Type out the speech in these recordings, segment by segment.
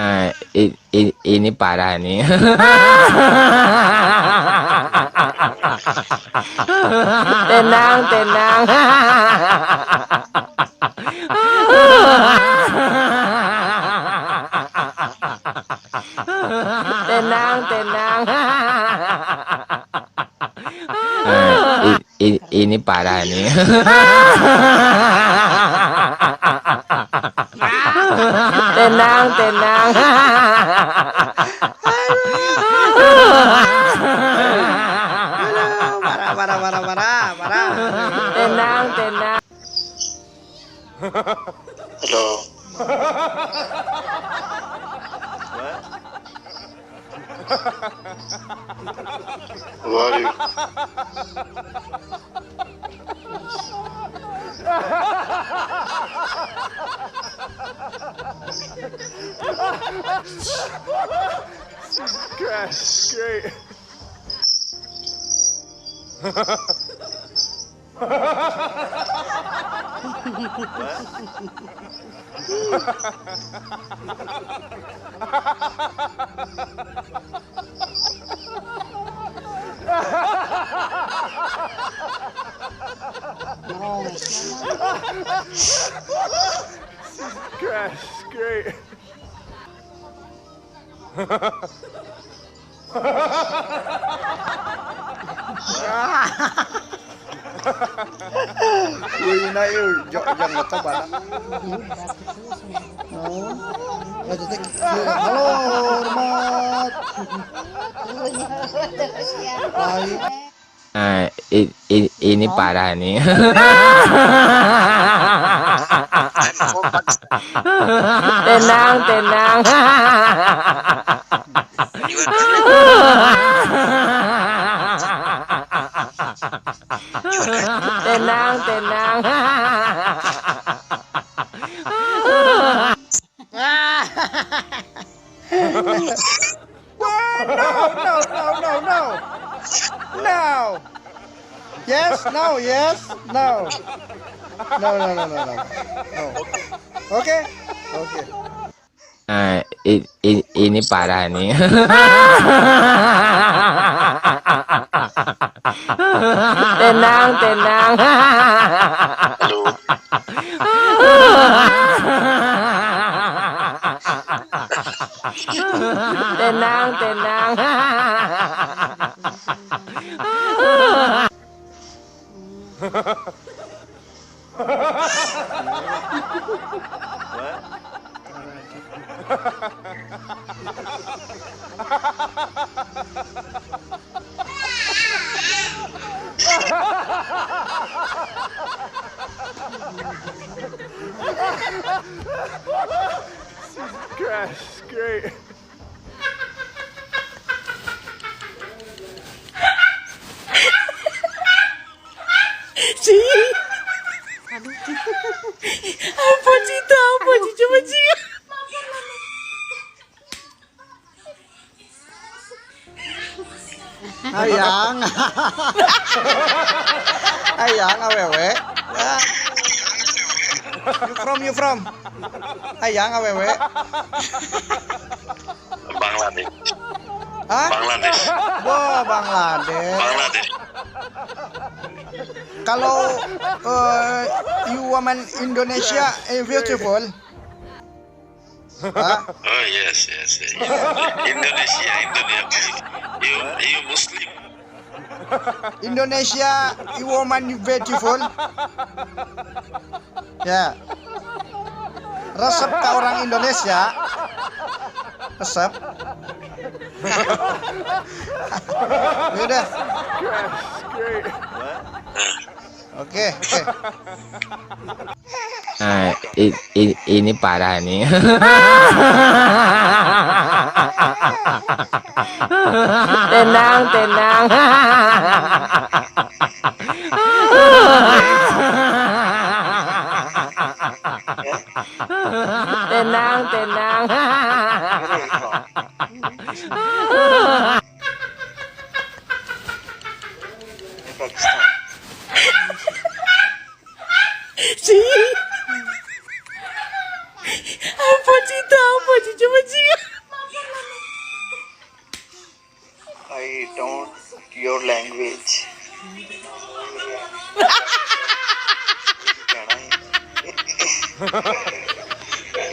Ini parah nih. Tenang, tenang. Tenang, tenang. Ini parah nih. Tenang, tenang. Marah. Tenang, tenang. Hello. Who are you? Crash, great. Crash, great. Uy na yun, jangan ngeto bana. Oh, halo hormat. Baik. Ini parah nih. Tenang, tenang. Tenang, tenang. No. Yes, no. No. Okay. Ini parah nih. Tenang, tenang. Hello. Tenang, tenang. Crash, great. Apa sih coba sih. Ayang awewe. You from? Ayang awewe. Bangladesh. Hah? Bangladesh. Wah, Bangladesh. Kalau you woman Indonesia beautiful. Hah? Oh yes. Indonesia. You Muslim? Indonesia you woman beautiful. Ya. Resep ke orang Indonesia. Resep. Udah. Crash, great. Oke. Ini parah nih. Tenang, tenang. Tenang, tenang. Sih. Apa sih coba sih. your language.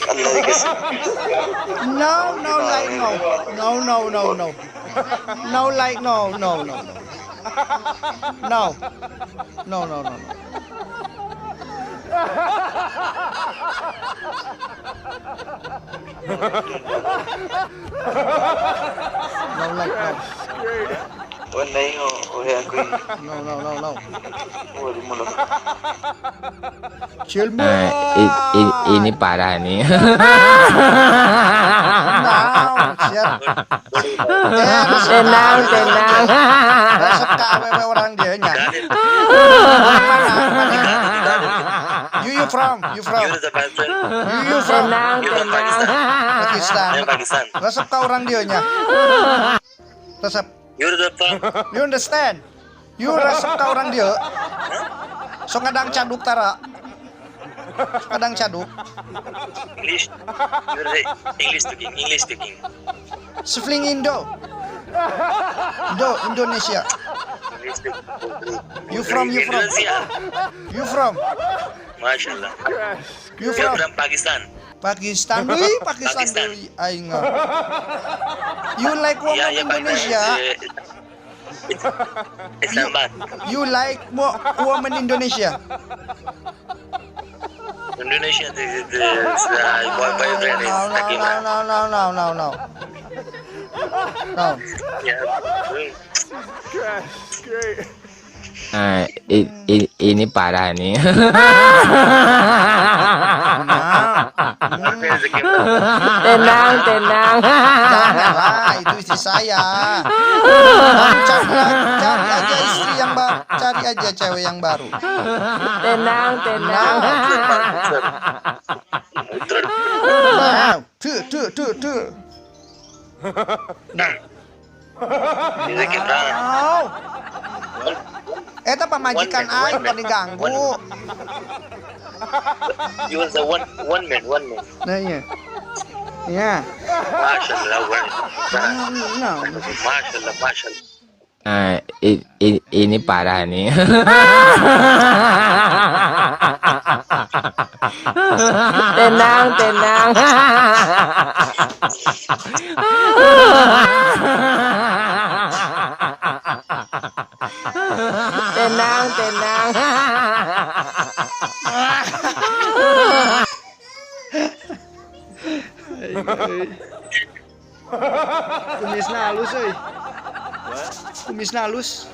Allah di kasih. No, no, like no. No, no, no, no. No, like no, no, no. No. No, no, no, no. No, like no. Great. वो नहीं हो है कोई No, no, no, no. वो मुल्क Chill mo. Ini parah nih. Now, siap. Tenang, tenang. Resep ke awewe orang dia nya. You from? You from? You're the best friend. You from? Tenang, You're from tenang. Pakistan. Pakistan. You're Pakistan. Resep ke orang dia nya. Resep. You're the from. You understand? You resep ke orang dia. So kadang caduk tara. So kadang caduk. English. You're the English speaking. English speaking. Sifling Indo. Indonesia. English speaking. You from? Indonesia. You from? Mashallah. You You're from? from Pakistan. Pakistan. Wih, Pakistan. Pakistan. Aing. You like woman Yeah, Indonesia? Islamabad. You like woman Indonesia? Indonesia. This boyfriend is Sakina. No. No. Yeah. Crash. Great. Ini parah nih. Boyfriend is Sakina. Tenang, tenang. Janganlah, itu istri saya. Cari aja istri yang baru, cari aja cewek yang baru. Tenang, tenang. Nah, tuh. Ini Sakina. Wow. Eta pamajikan aing pada diganggu. You was the one man. Nah iya. Ya. Mashallah. No. Mashallah. Ini parah nih. Tenang, tenang. Tenang, tenang. Kumisna halus euy. Kumisna halus.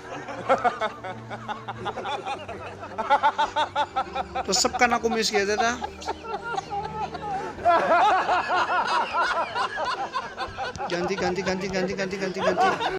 Resep kana kumis kieu teh dah. Ganti.